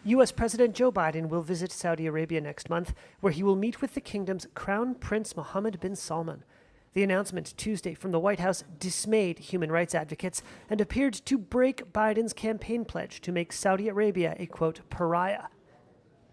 U.S. President Joe Biden will visit Saudi Arabia next month, where he will meet with the kingdom's Crown Prince Mohammed bin Salman. The announcement Tuesday from the White House dismayed human rights advocates and appeared to break Biden's campaign pledge to make Saudi Arabia a, quote, pariah.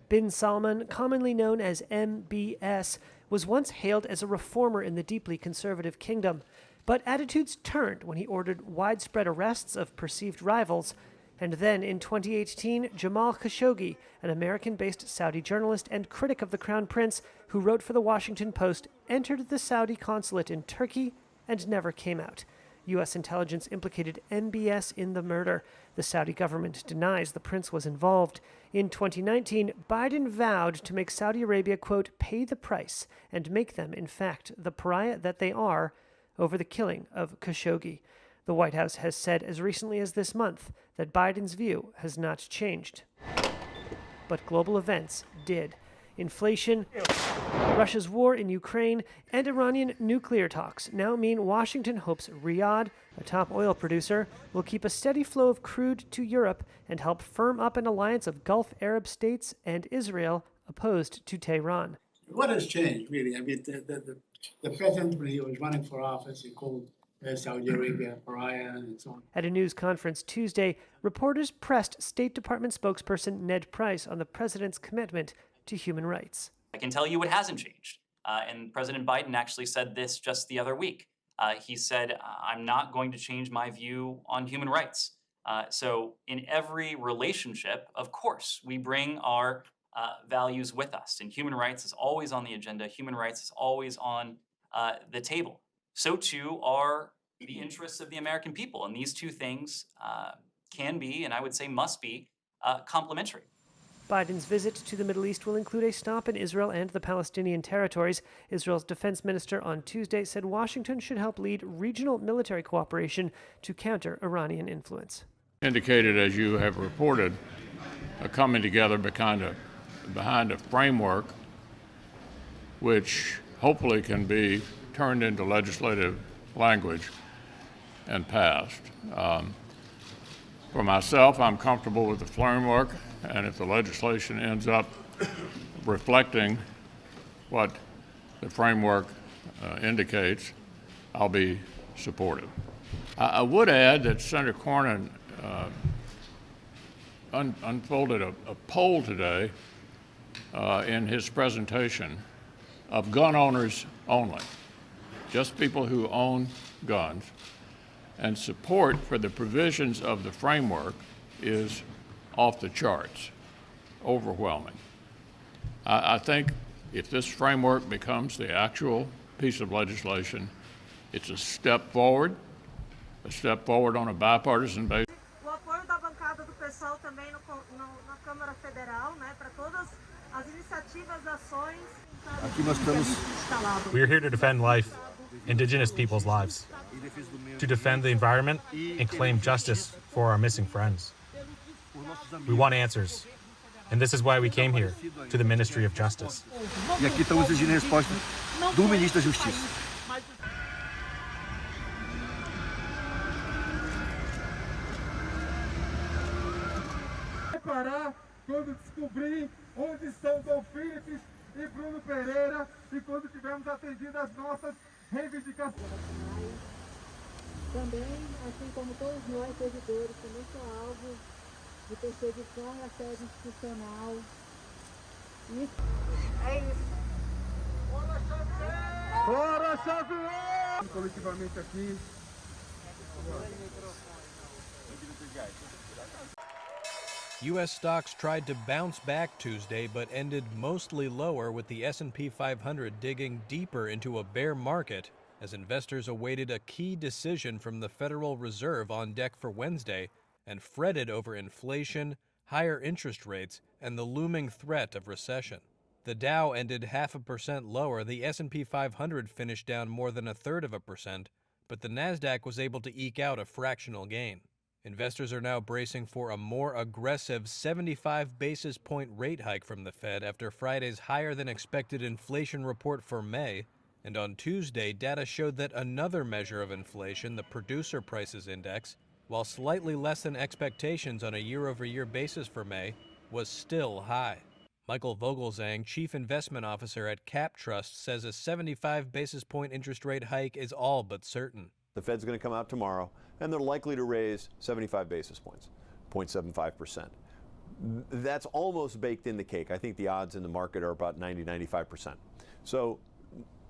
Bin Salman, commonly known as MBS, was once hailed as a reformer in the deeply conservative kingdom, but attitudes turned when he ordered widespread arrests of perceived rivals. And then, in 2018, Jamal Khashoggi, an American-based Saudi journalist and critic of the Crown Prince who wrote for the Washington Post, entered the Saudi consulate in Turkey and never came out. U.S. intelligence implicated MBS in the murder. The Saudi government denies the prince was involved. In 2019, Biden vowed to make Saudi Arabia, quote, pay the price and make them, in fact, the pariah that they are over the killing of Khashoggi. The White House has said as recently as this month that Biden's view has not changed. But global events did. Inflation, Russia's war in Ukraine, and Iranian nuclear talks now mean Washington hopes Riyadh, a top oil producer, will keep a steady flow of crude to Europe and help firm up an alliance of Gulf Arab states and Israel opposed to Tehran. What has changed, really? I mean, the president, when he was running for office, he called Saudi Arabia pariah and so on. At a news conference Tuesday, reporters pressed State Department spokesperson Ned Price on the president's commitment to human rights. I can tell you it hasn't changed. And President Biden actually said this just the other week. He said, I'm not going to change my view on human rights. So in every relationship, of course, we bring our values with us. And human rights is always on the agenda. Human rights is always on the table. So too are the interests of the American people. And these two things can be, and I would say must be, complementary. Biden's visit to the Middle East will include a stop in Israel and the Palestinian territories. Israel's defense minister on Tuesday said Washington should help lead regional military cooperation to counter Iranian influence. Indicated, as you have reported, a coming together behind a framework which hopefully can be turned into legislative language and passed. For myself, I'm comfortable with the framework, and if the legislation ends up reflecting what the framework indicates, I'll be supportive. I would add that Senator Cornyn unfolded a poll today in his presentation of gun owners only, just people who own guns, and support for the provisions of the framework is off the charts, overwhelming. I think if this framework becomes the actual piece of legislation, it's a step forward on a bipartisan basis. O apoio da bancada do PSOL também na Câmara Federal, né, para todas as iniciativas, ações. We are here to defend life, indigenous people's lives, to defend the environment and claim justice for our missing friends. We want answers, and this is why we came here, to the Ministry of Justice. E aqui estamos exigindo resposta do Ministro da Justiça. Parar quando descobrir onde estão Dom Philips e Bruno Pereira e quando tivermos atendido as nossas reivindicações. Também, assim como todos nós, servidores, também são alvo de perseguição e assédio institucional. É isso. Fora Xavier! Coletivamente aqui. U.S. stocks tried to bounce back Tuesday but ended mostly lower, with the S&P 500 digging deeper into a bear market as investors awaited a key decision from the Federal Reserve on deck for Wednesday and fretted over inflation, higher interest rates, and the looming threat of recession. The Dow ended 0.5% lower, the S&P 500 finished down more than 0.33%, but the Nasdaq was able to eke out a fractional gain. Investors are now bracing for a more aggressive 75 basis point rate hike from the Fed after Friday's higher-than-expected inflation report for May And on Tuesday, data showed that another measure of inflation, the Producer Prices Index, while slightly less than expectations on a year-over-year basis for May, was still high. Michael Vogelzang, Chief Investment Officer at Cap Trust, says a 75 basis point interest rate hike is all but certain. The Fed's going to come out tomorrow, and they're likely to raise 75 basis points, 0.75%. That's almost baked in the cake. I think the odds in the market are about 90-95%. So,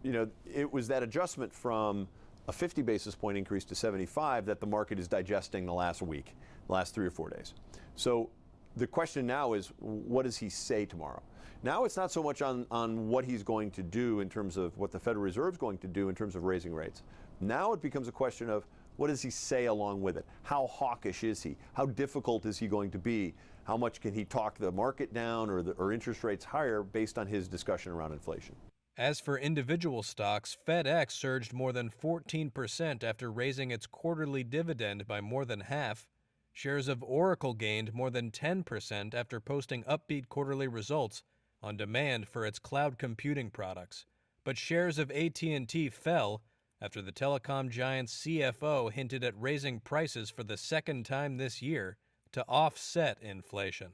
you know, it was that adjustment from a 50 basis point increase to 75 that the market is digesting the last week, the last 3 or 4 days. So the question now is, what does he say tomorrow? Now it's not so much on what he's going to do in terms of what the Federal Reserve is going to do in terms of raising rates. Now it becomes a question of what does he say along with it? How hawkish is he? How difficult is he going to be? How much can he talk the market down or interest rates higher based on his discussion around inflation? As for individual stocks, FedEx surged more than 14% after raising its quarterly dividend by more than half. Shares of Oracle gained more than 10% after posting upbeat quarterly results on demand for its cloud computing products. But shares of AT&T fell after the telecom giant's CFO hinted at raising prices for the second time this year to offset inflation.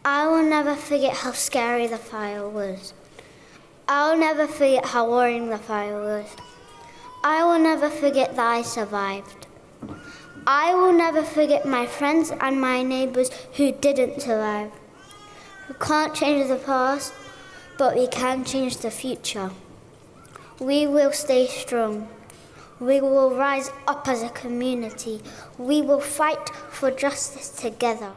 I will never forget how scary the fire was. I will never forget how worrying the fire was. I will never forget that I survived. I will never forget my friends and my neighbors who didn't survive. We can't change the past, but we can change the future. We will stay strong. We will rise up as a community. We will fight for justice together.